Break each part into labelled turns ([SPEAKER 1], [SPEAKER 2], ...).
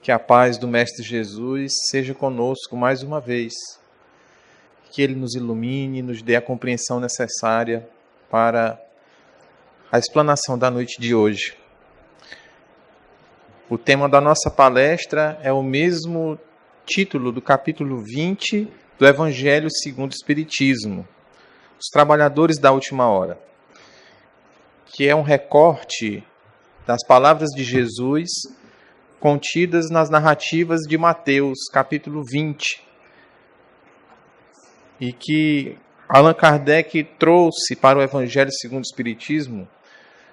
[SPEAKER 1] Que a paz do Mestre Jesus seja conosco mais uma vez. Que Ele nos ilumine, nos dê a compreensão necessária para a explanação da noite de hoje. O tema da nossa palestra é o mesmo título do capítulo 20 do Evangelho segundo o Espiritismo, Os Trabalhadores da Última Hora, que é um recorte das palavras de Jesus contidas nas narrativas de Mateus, capítulo 20, e que Allan Kardec trouxe para o Evangelho segundo o Espiritismo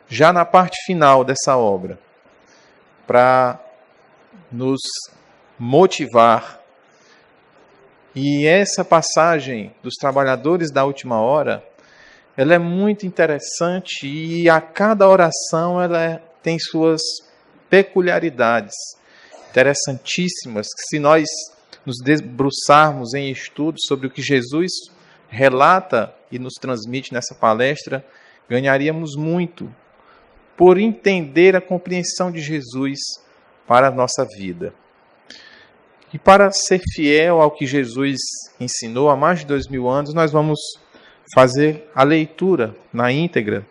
[SPEAKER 1] já na parte final dessa obra, para nos motivar. E essa passagem dos trabalhadores da última hora, ela é muito interessante e a cada oração ela tem suas peculiaridades interessantíssimas, que se nós nos debruçarmos em estudos sobre o que Jesus relata e nos transmite nessa palestra, ganharíamos muito por entender a compreensão de Jesus para a nossa vida. E para ser fiel ao que Jesus ensinou há mais de 2000 anos, nós vamos fazer a leitura na íntegra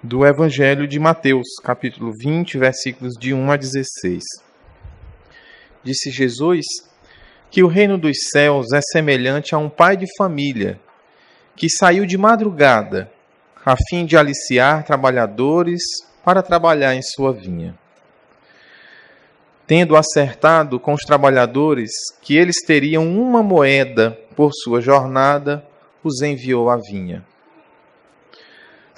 [SPEAKER 1] do Evangelho de Mateus, capítulo 20, versículos de 1 a 16. Disse Jesus que o reino dos céus é semelhante a um pai de família que saiu de madrugada a fim de aliciar trabalhadores para trabalhar em sua vinha. Tendo acertado com os trabalhadores que eles teriam uma moeda por sua jornada, os enviou à vinha.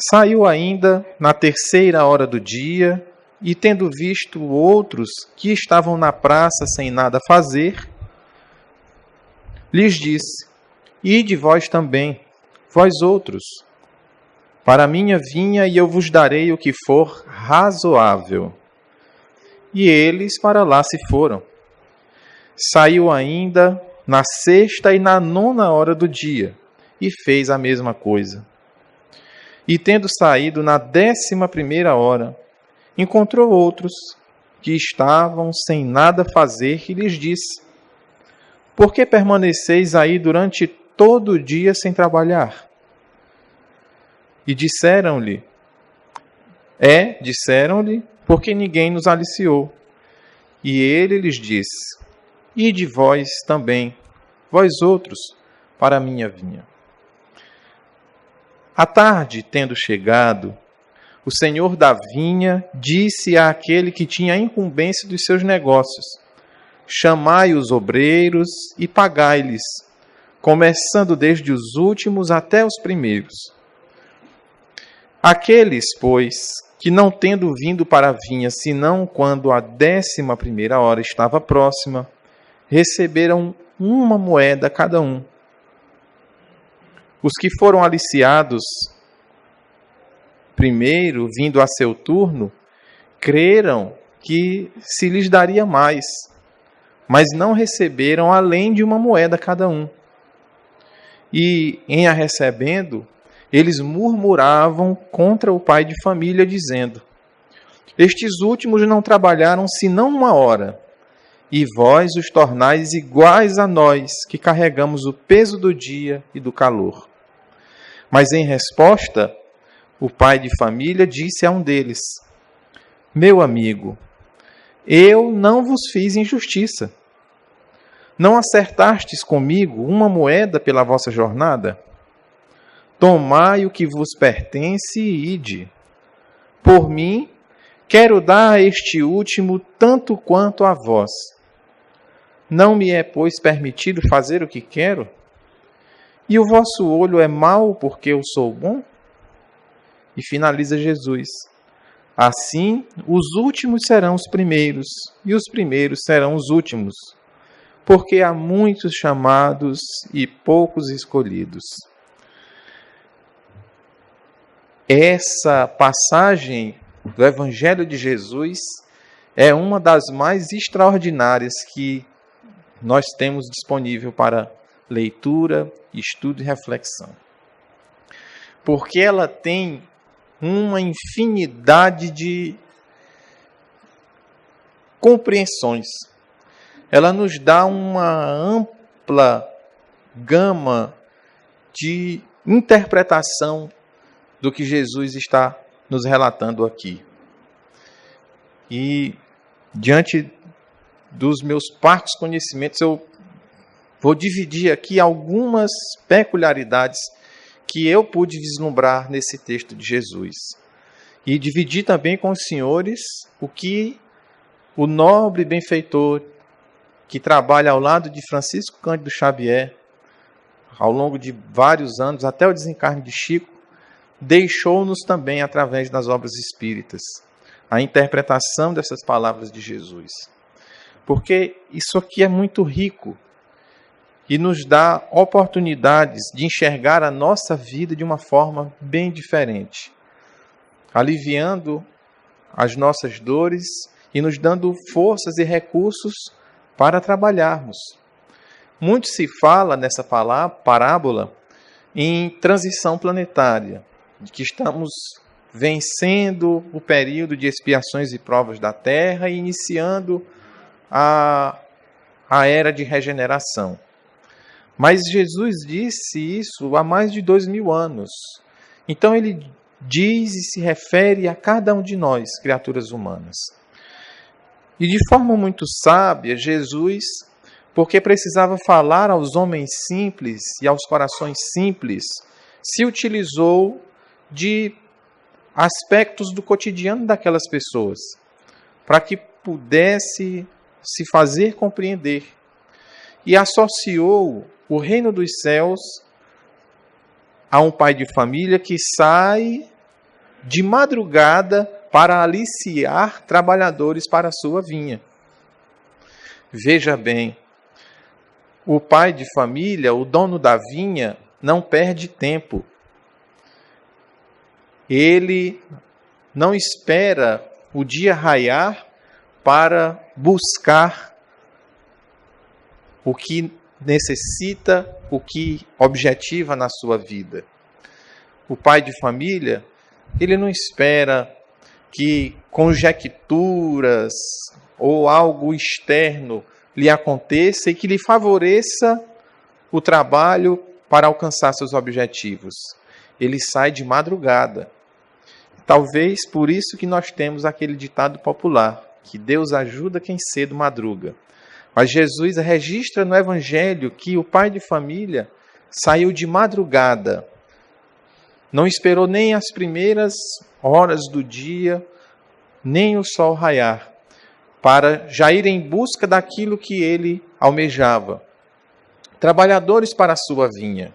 [SPEAKER 1] Saiu ainda na 3ª hora do dia, e tendo visto outros que estavam na praça sem nada fazer, lhes disse: Ide vós também, vós outros, para a minha vinha, e eu vos darei o que for razoável. E eles para lá se foram. Saiu ainda na 6ª e na 9ª hora do dia, e fez a mesma coisa. E tendo saído na 11ª hora, encontrou outros que estavam sem nada fazer e lhes disse: Por que permaneceis aí durante todo o dia sem trabalhar? E disseram-lhe, porque ninguém nos aliciou. E ele lhes disse: Ide vós também, vós outros, para a minha vinha. À tarde, tendo chegado, o senhor da vinha disse àquele que tinha a incumbência dos seus negócios: Chamai os obreiros e pagai-lhes, começando desde os últimos até os primeiros. Aqueles, pois, que não tendo vindo para a vinha, senão quando a 11ª hora estava próxima, receberam uma moeda cada um. Os que foram aliciados primeiro, vindo a seu turno, creram que se lhes daria mais, mas não receberam além de uma moeda cada um. E, em a recebendo, eles murmuravam contra o pai de família, dizendo: Estes últimos não trabalharam senão 1 hora, e vós os tornais iguais a nós, que carregamos o peso do dia e do calor. Mas em resposta, o pai de família disse a um deles: Meu amigo, eu não vos fiz injustiça. Não acertastes comigo uma moeda pela vossa jornada? Tomai o que vos pertence e ide. Por mim, quero dar a este último tanto quanto a vós. Não me é, pois, permitido fazer o que quero? E o vosso olho é mau porque eu sou bom? E finaliza Jesus: Assim, os últimos serão os primeiros, e os primeiros serão os últimos, porque há muitos chamados e poucos escolhidos. Essa passagem do Evangelho de Jesus é uma das mais extraordinárias que nós temos disponível para leitura, estudo e reflexão. Porque ela tem uma infinidade de compreensões. Ela nos dá uma ampla gama de interpretação do que Jesus está nos relatando aqui. E, diante dos meus parcos conhecimentos, eu vou dividir aqui algumas peculiaridades que eu pude vislumbrar nesse texto de Jesus. E dividir também com os senhores o que o nobre benfeitor que trabalha ao lado de Francisco Cândido Xavier, ao longo de vários anos, até o desencarne de Chico, deixou-nos também através das obras espíritas, a interpretação dessas palavras de Jesus. Porque isso aqui é muito rico e nos dá oportunidades de enxergar a nossa vida de uma forma bem diferente, aliviando as nossas dores e nos dando forças e recursos para trabalharmos. Muito se fala nessa parábola em transição planetária, de que estamos vencendo o período de expiações e provas da Terra e iniciando a era de regeneração. Mas Jesus disse isso há mais de 2000 anos. Então ele diz e se refere a cada um de nós, criaturas humanas. E de forma muito sábia, Jesus, porque precisava falar aos homens simples e aos corações simples, se utilizou de aspectos do cotidiano daquelas pessoas, para que pudesse se fazer compreender. E associou o reino dos céus a um pai de família que sai de madrugada para aliciar trabalhadores para a sua vinha. Veja bem, o pai de família, o dono da vinha, não perde tempo. Ele não espera o dia raiar para buscar o que necessita, o que objetiva na sua vida. O pai de família, ele não espera que conjecturas ou algo externo lhe aconteça e que lhe favoreça o trabalho para alcançar seus objetivos. Ele sai de madrugada. Talvez por isso que nós temos aquele ditado popular, que Deus ajuda quem cedo madruga. Mas Jesus registra no Evangelho que o pai de família saiu de madrugada. Não esperou nem as primeiras horas do dia, nem o sol raiar, para já ir em busca daquilo que ele almejava. Trabalhadores para a sua vinha.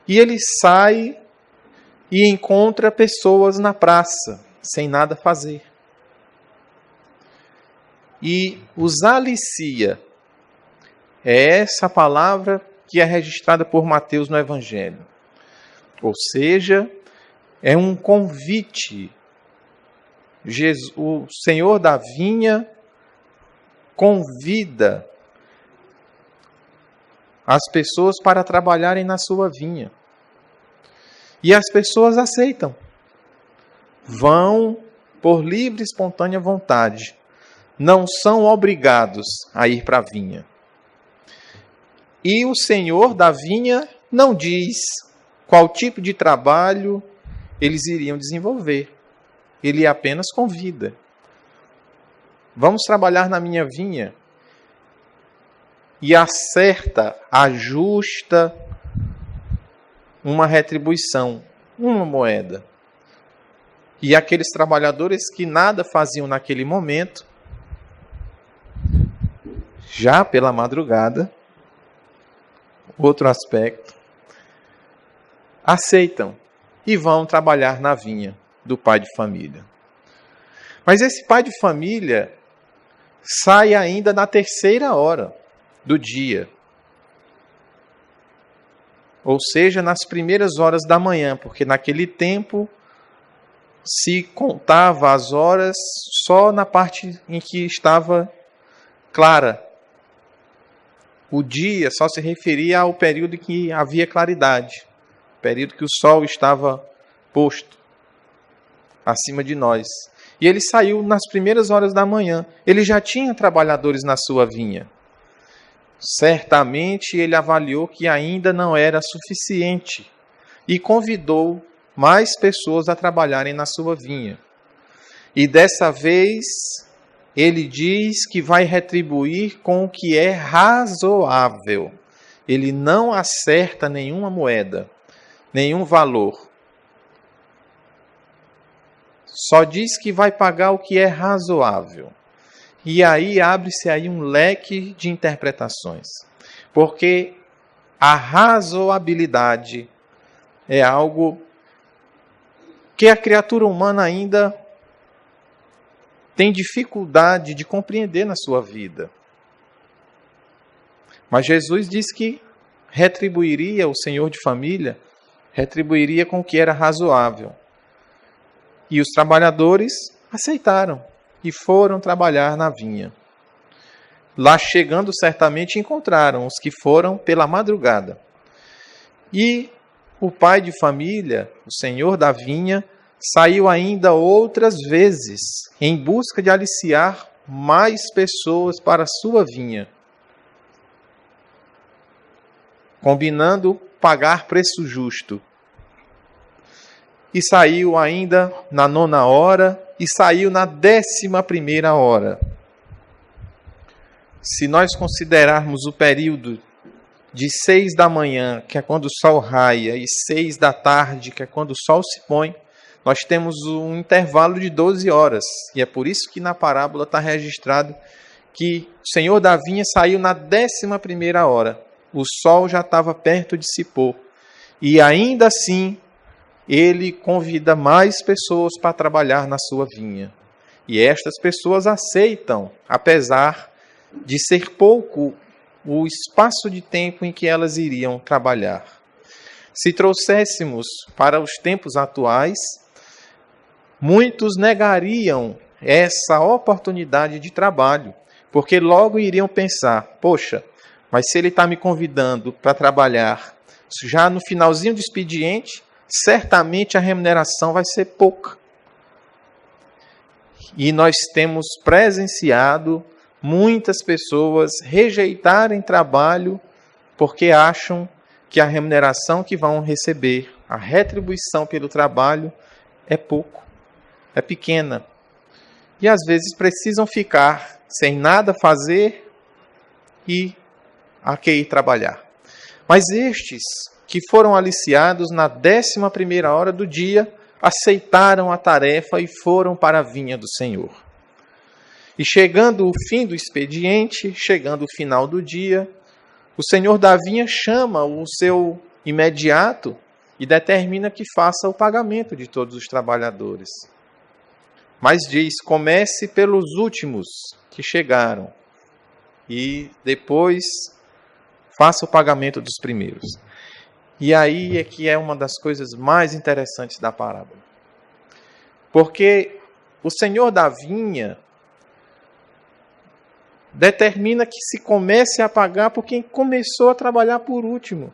[SPEAKER 1] E ele sai e encontra pessoas na praça, sem nada fazer. E os alicia. É essa palavra que é registrada por Mateus no Evangelho. Ou seja, é um convite. O Senhor da vinha convida as pessoas para trabalharem na sua vinha. E as pessoas aceitam. Vão por livre e espontânea vontade. Não são obrigados a ir para a vinha. E o Senhor da vinha não diz qual tipo de trabalho eles iriam desenvolver. Ele apenas convida. Vamos trabalhar na minha vinha. E acerta, ajusta uma retribuição, uma moeda. E aqueles trabalhadores que nada faziam naquele momento, já pela madrugada, outro aspecto, aceitam e vão trabalhar na vinha do pai de família. Mas esse pai de família sai ainda na 3ª hora do dia. Ou seja, nas primeiras horas da manhã, porque naquele tempo se contava as horas só na parte em que estava clara. O dia só se referia ao período em que havia claridade, período que o sol estava posto acima de nós. E ele saiu nas primeiras horas da manhã. Ele já tinha trabalhadores na sua vinha. Certamente ele avaliou que ainda não era suficiente e convidou mais pessoas a trabalharem na sua vinha. E dessa vez ele diz que vai retribuir com o que é razoável. Ele não acerta nenhuma moeda, nenhum valor. Só diz que vai pagar o que é razoável. E aí abre-se aí um leque de interpretações. Porque a razoabilidade é algo que a criatura humana ainda tem dificuldade de compreender na sua vida. Mas Jesus disse que retribuiria, o senhor de família, retribuiria com o que era razoável. E os trabalhadores aceitaram e foram trabalhar na vinha. Lá chegando, certamente encontraram os que foram pela madrugada. E o pai de família, o senhor da vinha, saiu ainda outras vezes em busca de aliciar mais pessoas para a sua vinha, combinando pagar preço justo. E saiu ainda na 9ª hora e saiu na 11ª hora. Se nós considerarmos o período de 6 da manhã, que é quando o sol raia, e 6 da tarde, que é quando o sol se põe, nós temos um intervalo de 12 horas. E é por isso que na parábola está registrado que o senhor da vinha saiu na 11ª hora. O sol já estava perto de se pôr. E ainda assim, ele convida mais pessoas para trabalhar na sua vinha. E estas pessoas aceitam, apesar de ser pouco o espaço de tempo em que elas iriam trabalhar. Se trouxéssemos para os tempos atuais, muitos negariam essa oportunidade de trabalho, porque logo iriam pensar, poxa, mas se ele está me convidando para trabalhar já no finalzinho do expediente, certamente a remuneração vai ser pouca. E nós temos presenciado muitas pessoas rejeitarem trabalho porque acham que a remuneração que vão receber, a retribuição pelo trabalho, é pouco, é pequena. E às vezes precisam ficar sem nada fazer e a que ir trabalhar. Mas estes que foram aliciados na 11ª hora do dia, aceitaram a tarefa e foram para a vinha do Senhor. E chegando o fim do expediente, chegando o final do dia, o senhor da vinha chama o seu imediato e determina que faça o pagamento de todos os trabalhadores. Mas diz, comece pelos últimos que chegaram e depois faça o pagamento dos primeiros. E aí é que é uma das coisas mais interessantes da parábola. Porque o senhor da vinha determina que se comece a pagar por quem começou a trabalhar por último.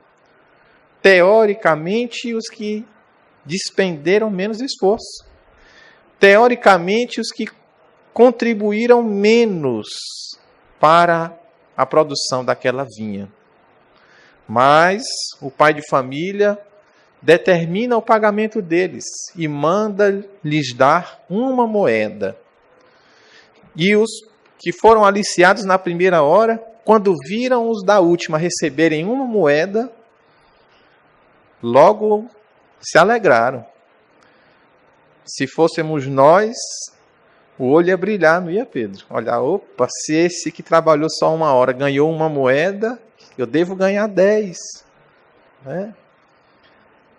[SPEAKER 1] Teoricamente, os que despenderam menos esforço. Teoricamente, os que contribuíram menos para a produção daquela vinha. Mas o pai de família determina o pagamento deles e manda lhes dar uma moeda. E os que foram aliciados na primeira hora, quando viram os da última receberem uma moeda, logo se alegraram. Se fôssemos nós, o olho ia brilhar, não ia, Pedro? Olha, opa, se esse que trabalhou só 1 hora ganhou uma moeda, eu devo ganhar 10. Né?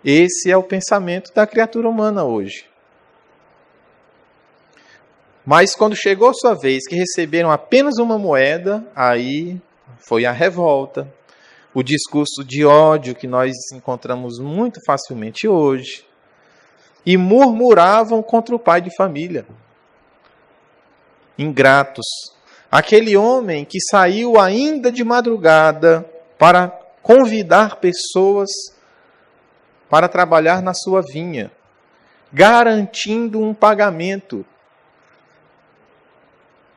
[SPEAKER 1] Esse é o pensamento da criatura humana hoje. Mas quando chegou sua vez que receberam apenas uma moeda, aí foi a revolta, o discurso de ódio que nós encontramos muito facilmente hoje, e murmuravam contra o pai de família. Ingratos. Aquele homem que saiu ainda de madrugada para convidar pessoas para trabalhar na sua vinha, garantindo um pagamento.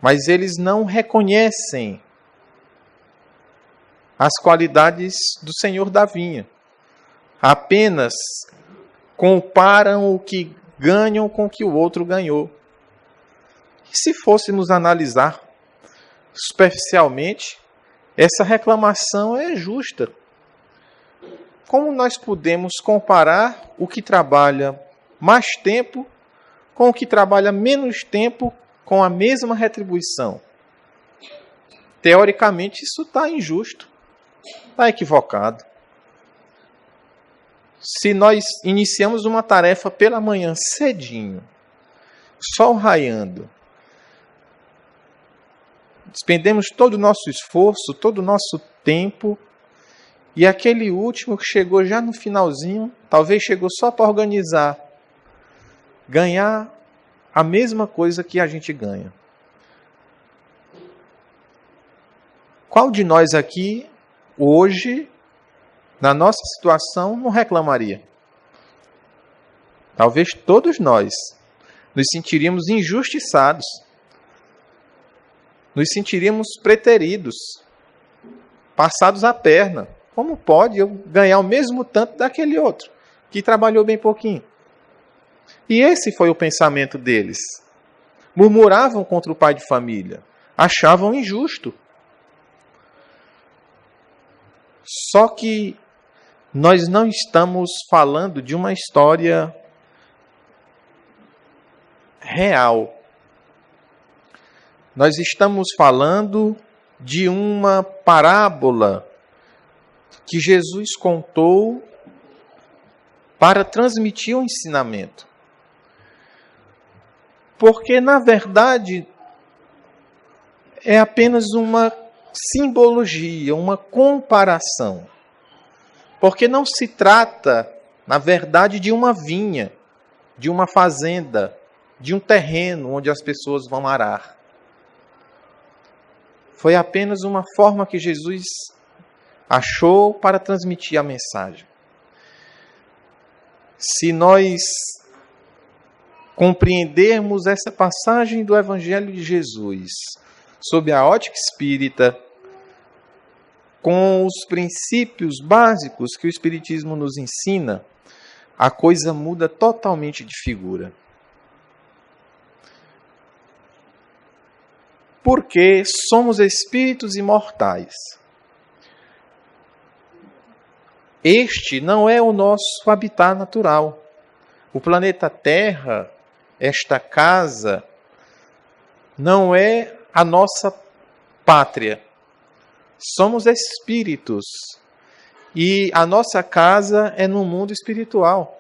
[SPEAKER 1] mas eles não reconhecem as qualidades do Senhor da vinha. Apenas comparam o que ganham com o que o outro ganhou. E se fôssemos analisar superficialmente, essa reclamação é justa. Como nós podemos comparar o que trabalha mais tempo com o que trabalha menos tempo com a mesma retribuição? Teoricamente, isso está injusto, está equivocado. Se nós iniciamos uma tarefa pela manhã cedinho, sol raiando, despendemos todo o nosso esforço, todo o nosso tempo, e aquele último que chegou já no finalzinho, talvez chegou só para organizar, ganhar a mesma coisa que a gente ganha. Qual de nós aqui, hoje, na nossa situação, não reclamaria? Talvez todos nós nos sentiríamos injustiçados, nos sentiríamos preteridos, passados a perna. Como pode eu ganhar o mesmo tanto daquele outro, que trabalhou bem pouquinho? E esse foi o pensamento deles. Murmuravam contra o pai de família, achavam injusto. Só que nós não estamos falando de uma história real. Nós estamos falando de uma parábola que Jesus contou para transmitir um ensinamento. Porque, na verdade, é apenas uma simbologia, uma comparação. Porque não se trata, na verdade, de uma vinha, de uma fazenda, de um terreno onde as pessoas vão arar. Foi apenas uma forma que Jesus achou para transmitir a mensagem. Se nós compreendermos essa passagem do Evangelho de Jesus sob a ótica espírita, com os princípios básicos que o Espiritismo nos ensina, a coisa muda totalmente de figura. Porque somos espíritos imortais. Este não é o nosso habitat natural. O planeta Terra, esta casa, não é a nossa pátria. Somos espíritos. E a nossa casa é no mundo espiritual.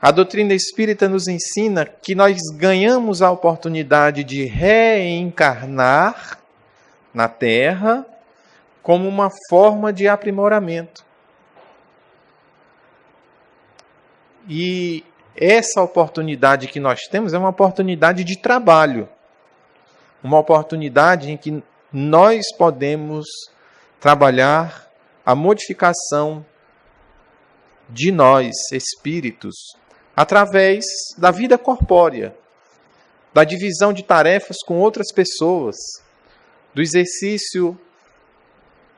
[SPEAKER 1] A doutrina espírita nos ensina que nós ganhamos a oportunidade de reencarnar na Terra como uma forma de aprimoramento. E essa oportunidade que nós temos é uma oportunidade de trabalho. Uma oportunidade em que nós podemos trabalhar a modificação de nós, espíritos, através da vida corpórea, da divisão de tarefas com outras pessoas, do exercício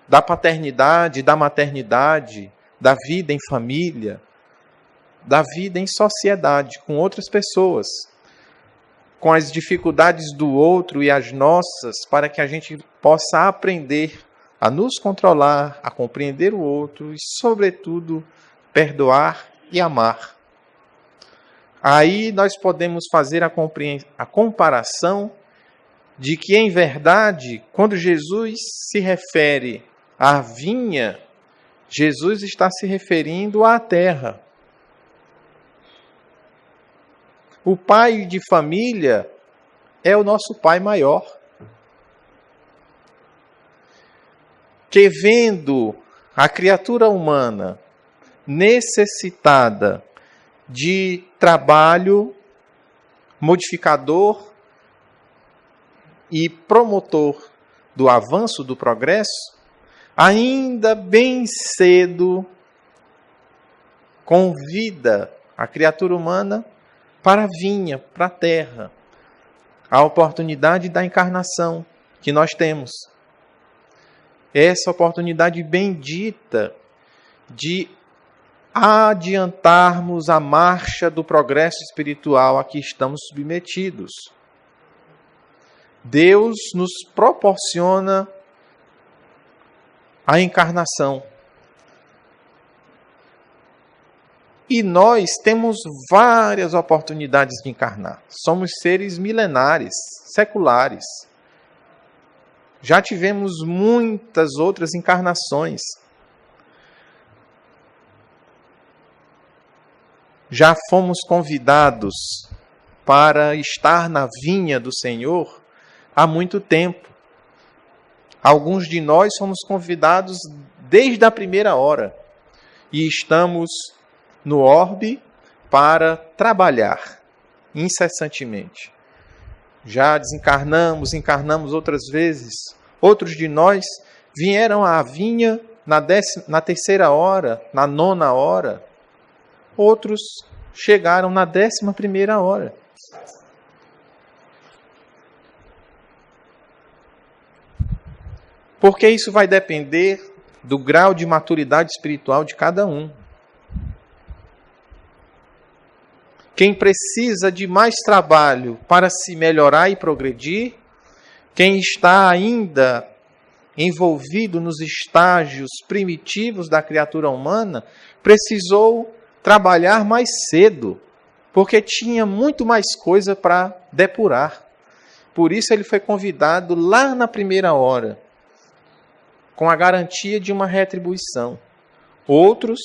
[SPEAKER 1] da paternidade, da maternidade, da vida em família, da vida em sociedade com outras pessoas, com as dificuldades do outro e as nossas, para que a gente possa aprender a nos controlar, a compreender o outro e, sobretudo, perdoar e amar. Aí nós podemos fazer a comparação de que, em verdade, quando Jesus se refere à vinha, Jesus está se referindo à terra. O pai de família é o nosso pai maior, que, vendo a criatura humana necessitada de trabalho modificador e promotor do avanço do progresso, ainda bem cedo convida a criatura humana para a vinha, para a terra, a oportunidade da encarnação que nós temos. Essa oportunidade bendita de adiantarmos a marcha do progresso espiritual a que estamos submetidos. Deus nos proporciona a encarnação. E nós temos várias oportunidades de encarnar. Somos seres milenares, seculares. Já tivemos muitas outras encarnações. Já fomos convidados para estar na vinha do Senhor há muito tempo. Alguns de nós somos convidados desde a primeira hora e estamos no orbe para trabalhar incessantemente. Já desencarnamos, encarnamos outras vezes. Outros de nós vieram à vinha na terceira hora, na nona hora. Outros chegaram na 11ª hora. Porque isso vai depender do grau de maturidade espiritual de cada um. Quem precisa de mais trabalho para se melhorar e progredir, quem está ainda envolvido nos estágios primitivos da criatura humana, precisou trabalhar mais cedo, porque tinha muito mais coisa para depurar. Por isso ele foi convidado lá na primeira hora, com a garantia de uma retribuição. Outros,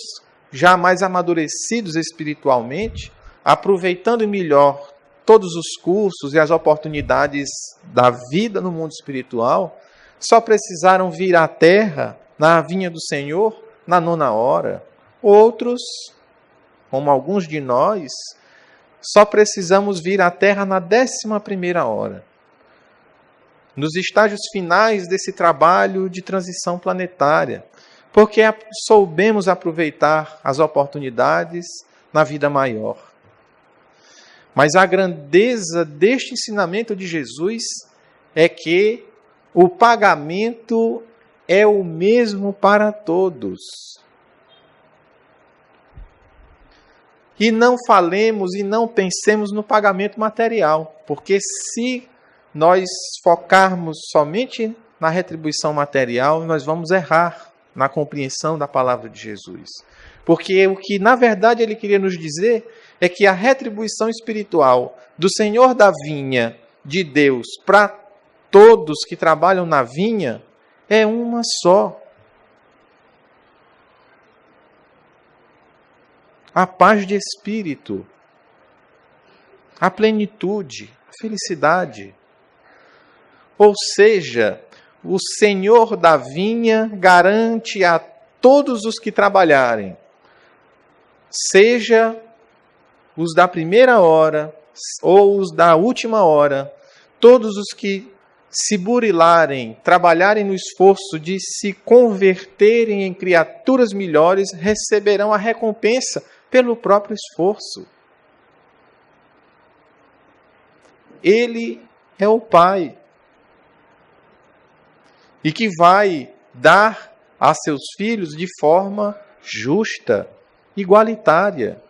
[SPEAKER 1] já mais amadurecidos espiritualmente, aproveitando melhor todos os cursos e as oportunidades da vida no mundo espiritual, só precisaram vir à Terra, na vinha do Senhor, na nona hora. Outros, como alguns de nós, só precisamos vir à Terra na 11ª hora. Nos estágios finais desse trabalho de transição planetária, porque soubemos aproveitar as oportunidades na vida maior. Mas a grandeza deste ensinamento de Jesus é que o pagamento é o mesmo para todos. E não falemos e não pensemos no pagamento material, porque se nós focarmos somente na retribuição material, nós vamos errar na compreensão da palavra de Jesus. Porque o que, na verdade, ele queria nos dizer é que a retribuição espiritual do Senhor da vinha, de Deus, para todos que trabalham na vinha, é uma só. A paz de espírito, a plenitude, a felicidade. Ou seja, o Senhor da vinha garante a todos os que trabalharem, seja os da primeira hora ou os da última hora, todos os que se burilarem, trabalharem no esforço de se converterem em criaturas melhores, receberão a recompensa pelo próprio esforço. Ele é o Pai. E que vai dar a seus filhos de forma justa, igualitária.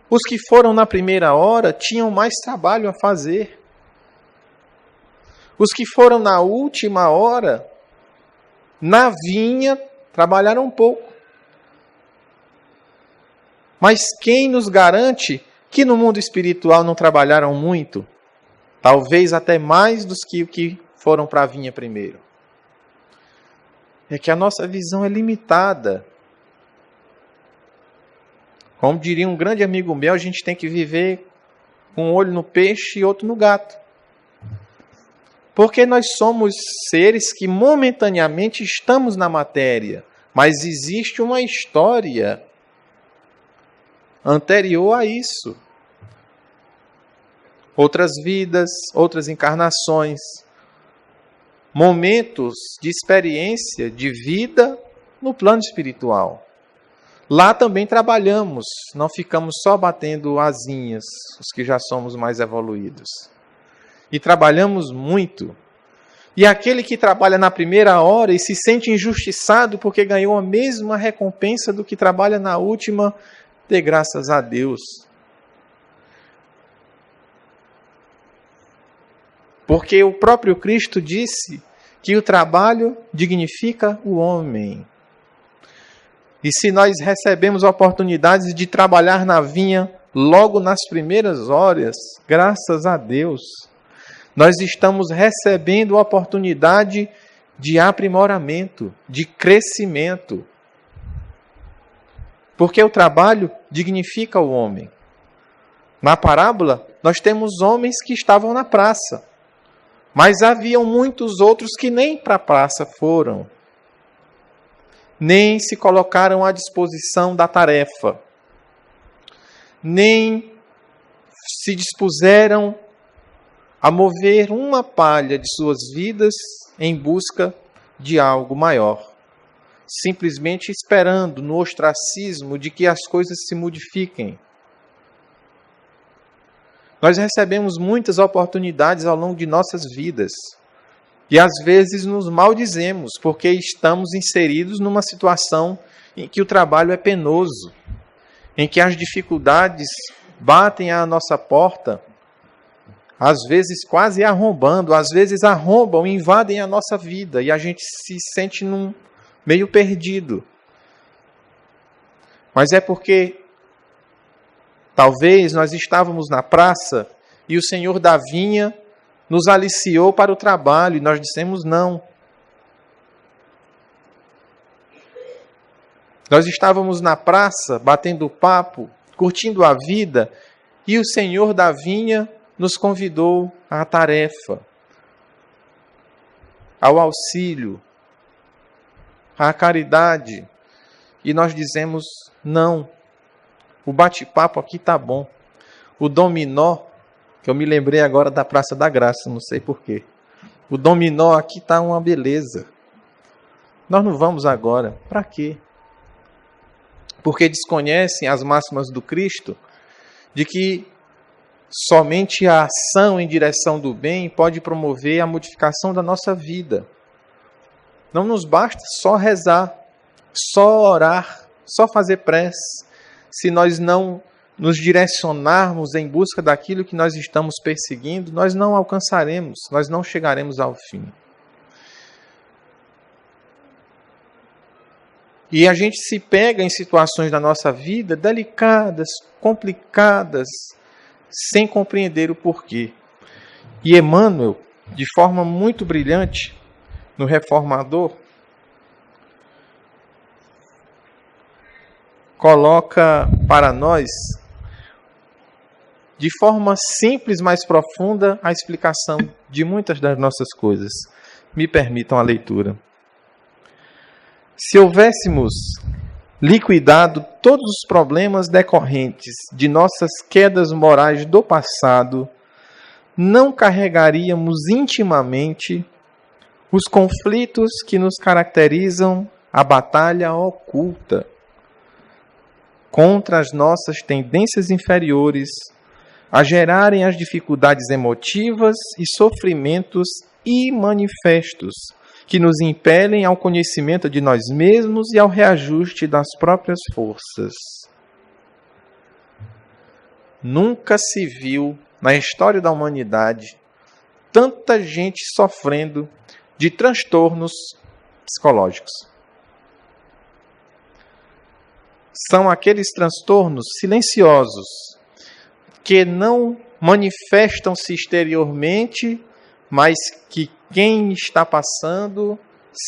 [SPEAKER 1] Os que foram na primeira hora tinham mais trabalho a fazer. Os que foram na última hora, na vinha, trabalharam um pouco. Mas quem nos garante que no mundo espiritual não trabalharam muito? Talvez até mais dos que foram para a vinha primeiro. É que a nossa visão é limitada. Como diria um grande amigo meu, a gente tem que viver com um olho no peixe e outro no gato. Porque nós somos seres que momentaneamente estamos na matéria, mas existe uma história anterior a isso. Outras vidas, outras encarnações, momentos de experiência de vida no plano espiritual. Lá também trabalhamos, não ficamos só batendo asinhas, os que já somos mais evoluídos. E trabalhamos muito. E aquele que trabalha na primeira hora e se sente injustiçado porque ganhou a mesma recompensa do que trabalha na última, dê graças a Deus. Porque o próprio Cristo disse que o trabalho dignifica o homem. E se nós recebemos oportunidades de trabalhar na vinha logo nas primeiras horas, graças a Deus, nós estamos recebendo oportunidade de aprimoramento, de crescimento. Porque o trabalho dignifica o homem. Na parábola, nós temos homens que estavam na praça, mas haviam muitos outros que nem para a praça foram, nem se colocaram à disposição da tarefa, nem se dispuseram a mover uma palha de suas vidas em busca de algo maior, simplesmente esperando no ostracismo de que as coisas se modifiquem. Nós recebemos muitas oportunidades ao longo de nossas vidas e às vezes nos maldizemos porque estamos inseridos numa situação em que o trabalho é penoso, em que as dificuldades batem à nossa porta, às vezes quase arrombando, às vezes arrombam e invadem a nossa vida e a gente se sente meio perdido. Mas é porque talvez nós estávamos na praça e o Senhor da vinha nos aliciou para o trabalho e nós dissemos não. Nós estávamos na praça, batendo papo, curtindo a vida, e o Senhor da vinha nos convidou à tarefa, ao auxílio, à caridade. E nós dizemos não. O bate-papo aqui está bom. O dominó, que eu me lembrei agora da Praça da Graça, não sei porquê. O dominó aqui está uma beleza. Nós não vamos agora. Para quê? Porque desconhecem as máximas do Cristo de que somente a ação em direção do bem pode promover a modificação da nossa vida. Não nos basta só rezar, só orar, só fazer prece, se nós não nos direcionarmos em busca daquilo que nós estamos perseguindo, nós não alcançaremos, nós não chegaremos ao fim. E a gente se pega em situações da nossa vida delicadas, complicadas, sem compreender o porquê. E Emmanuel, de forma muito brilhante, no Reformador, coloca para nós, de forma simples, mas profunda, a explicação de muitas das nossas coisas. Me permitam a leitura. Se houvéssemos liquidado todos os problemas decorrentes de nossas quedas morais do passado, não carregaríamos intimamente os conflitos que nos caracterizam a batalha oculta contra as nossas tendências inferiores, a gerarem as dificuldades emotivas e sofrimentos imanifestos que nos impelem ao conhecimento de nós mesmos e ao reajuste das próprias forças. Nunca se viu na história da humanidade tanta gente sofrendo de transtornos psicológicos. São aqueles transtornos silenciosos que não manifestam-se exteriormente, mas que quem está passando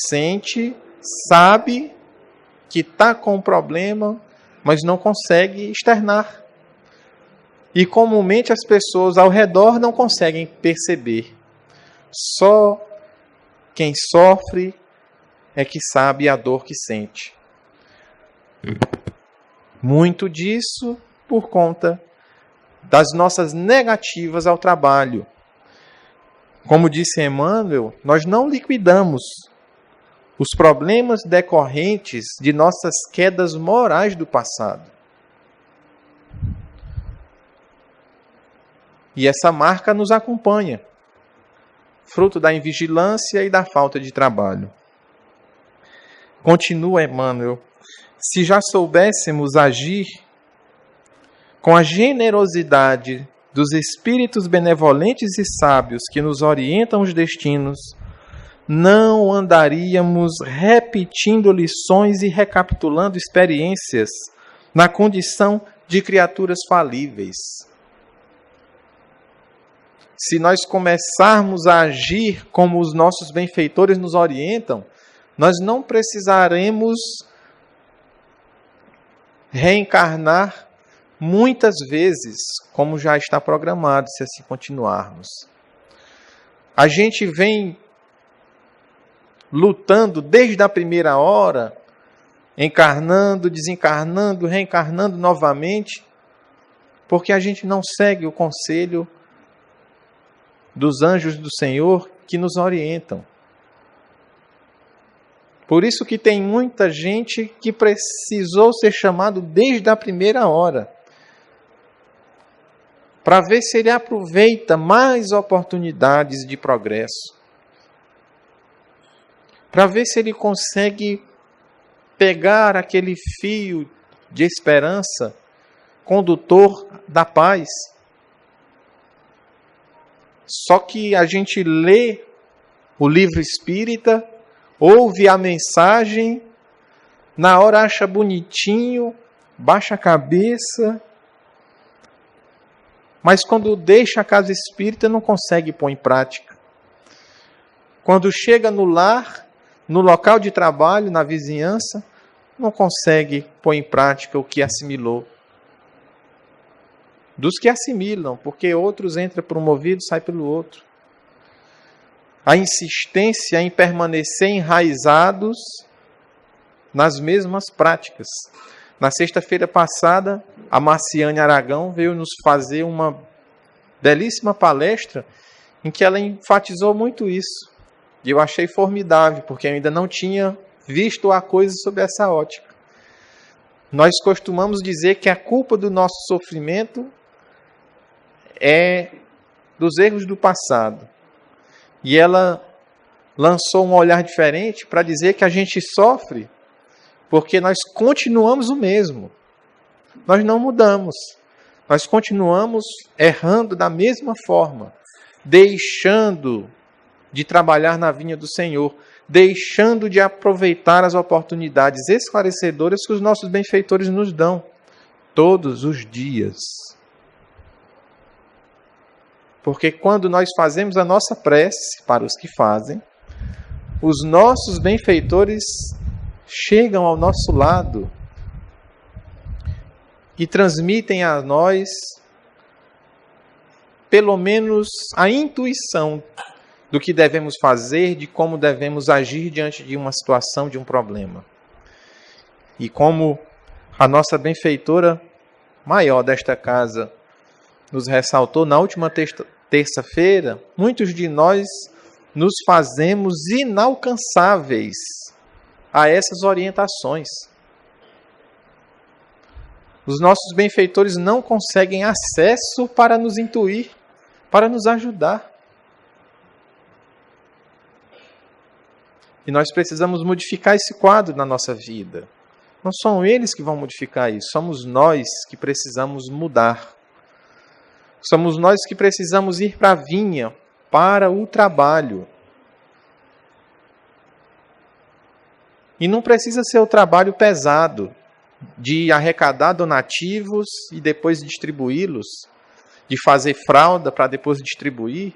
[SPEAKER 1] sente, sabe que está com um problema, mas não consegue externar. E comumente as pessoas ao redor não conseguem perceber. Só quem sofre é que sabe a dor que sente. Muito disso por conta das nossas negativas ao trabalho. Como disse Emmanuel, nós não liquidamos os problemas decorrentes de nossas quedas morais do passado. E essa marca nos acompanha, fruto da invigilância e da falta de trabalho. Continua Emmanuel: se já soubéssemos agir com a generosidade dos espíritos benevolentes e sábios que nos orientam os destinos, não andaríamos repetindo lições e recapitulando experiências na condição de criaturas falíveis. Se nós começarmos a agir como os nossos benfeitores nos orientam, nós não precisaremos reencarnar muitas vezes, como já está programado, se assim continuarmos. A gente vem lutando desde a primeira hora, encarnando, desencarnando, reencarnando novamente, porque a gente não segue o conselho dos anjos do Senhor que nos orientam. Por isso que tem muita gente que precisou ser chamado desde a primeira hora, para ver se ele aproveita mais oportunidades de progresso, para ver se ele consegue pegar aquele fio de esperança, condutor da paz. Só que a gente lê o livro espírita, ouve a mensagem, na hora acha bonitinho, baixa a cabeça, mas quando deixa a casa espírita não consegue pôr em prática. Quando chega no lar, no local de trabalho, na vizinhança, não consegue pôr em prática o que assimilou. Dos que assimilam, porque outros entram por um ouvido e saem pelo outro. A insistência em permanecer enraizados nas mesmas práticas. Na sexta-feira passada, a Marciane Aragão veio nos fazer uma belíssima palestra em que ela enfatizou muito isso. E eu achei formidável, porque eu ainda não tinha visto a coisa sob essa ótica. Nós costumamos dizer que a culpa do nosso sofrimento é dos erros do passado. E ela lançou um olhar diferente para dizer que a gente sofre porque nós continuamos o mesmo. Nós não mudamos. Nós continuamos errando da mesma forma, deixando de trabalhar na vinha do Senhor, deixando de aproveitar as oportunidades esclarecedoras que os nossos benfeitores nos dão todos os dias. Porque quando nós fazemos a nossa prece para os que fazem, os nossos benfeitores chegam ao nosso lado e transmitem a nós, pelo menos, a intuição do que devemos fazer, de como devemos agir diante de uma situação, de um problema. E como a nossa benfeitora maior desta casa nos ressaltou na última terça-feira, muitos de nós nos fazemos inalcançáveis a essas orientações. Os nossos benfeitores não conseguem acesso para nos intuir, para nos ajudar. E nós precisamos modificar esse quadro na nossa vida. Não são eles que vão modificar isso, somos nós que precisamos mudar. Somos nós que precisamos ir para a vinha, para o trabalho. E não precisa ser o trabalho pesado, de arrecadar donativos e depois distribuí-los, de fazer fralda para depois distribuir.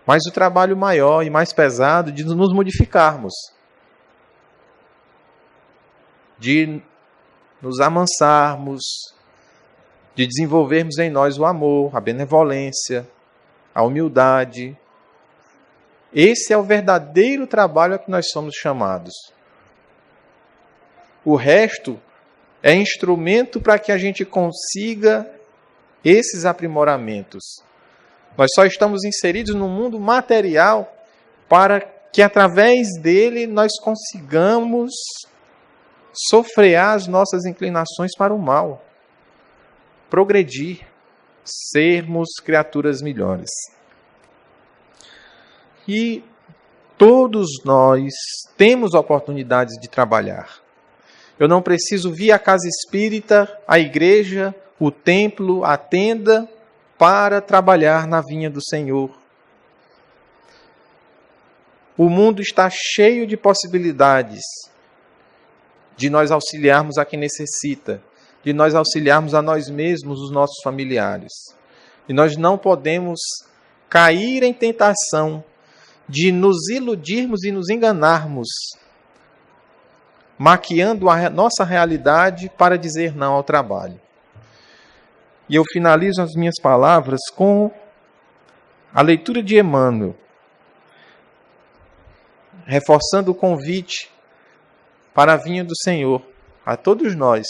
[SPEAKER 1] Mas o trabalho maior e mais pesado de nos modificarmos, de nos amansarmos, de desenvolvermos em nós o amor, a benevolência, a humildade. Esse é o verdadeiro trabalho a que nós somos chamados. O resto é instrumento para que a gente consiga esses aprimoramentos. Nós só estamos inseridos no mundo material para que através dele nós consigamos sofrear as nossas inclinações para o mal, progredir, sermos criaturas melhores. E todos nós temos oportunidades de trabalhar. Eu não preciso vir à casa espírita, à igreja, o templo, a tenda, para trabalhar na vinha do Senhor. O mundo está cheio de possibilidades de nós auxiliarmos a quem necessita, de nós auxiliarmos a nós mesmos, os nossos familiares. E nós não podemos cair em tentação de nos iludirmos e nos enganarmos, maquiando a nossa realidade para dizer não ao trabalho. E eu finalizo as minhas palavras com a leitura de Emmanuel, reforçando o convite para a vinha do Senhor, a todos nós.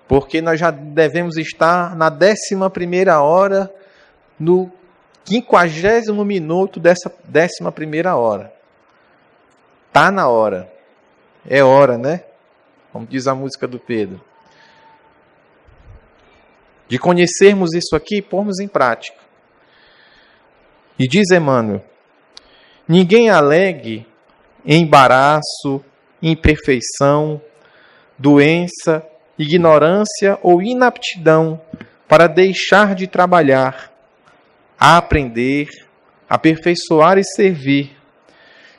[SPEAKER 1] Porque nós já devemos estar na 11ª hora, no 50º minuto dessa 11ª hora. Está na hora. É hora, né? Como diz a música do Pedro. De conhecermos isso aqui e pormos em prática. E diz Emmanuel: ninguém alegue embaraço, imperfeição, doença, ignorância ou inaptidão para deixar de trabalhar, a aprender, aperfeiçoar e servir,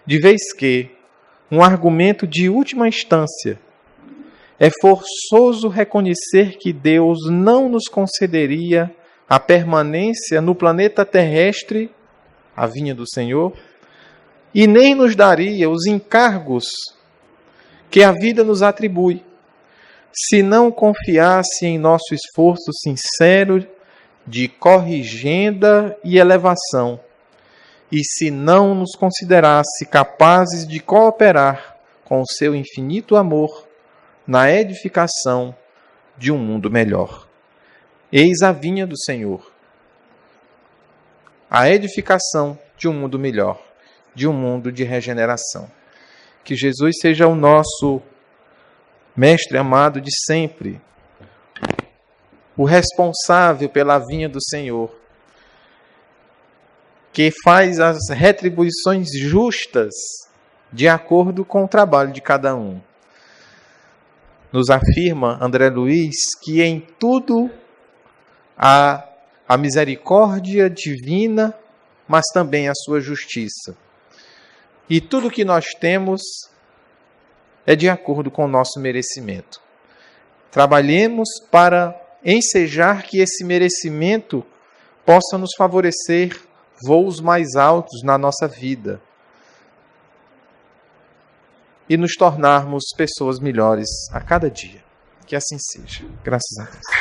[SPEAKER 1] de vez que um argumento de última instância é forçoso reconhecer que Deus não nos concederia a permanência no planeta terrestre, a vinha do Senhor, e nem nos daria os encargos que a vida nos atribui, se não confiasse em nosso esforço sincero de corrigenda e elevação, e se não nos considerasse capazes de cooperar com o seu infinito amor na edificação de um mundo melhor. Eis a vinha do Senhor, a edificação de um mundo melhor, de um mundo de regeneração. Que Jesus seja o nosso Mestre amado de sempre, o responsável pela vinha do Senhor, que faz as retribuições justas de acordo com o trabalho de cada um. Nos afirma André Luiz que em tudo há a misericórdia divina, mas também a sua justiça. E tudo que nós temos é de acordo com o nosso merecimento. Trabalhemos para ensejar que esse merecimento possa nos favorecer voos mais altos na nossa vida e nos tornarmos pessoas melhores a cada dia. Que assim seja. Graças a Deus.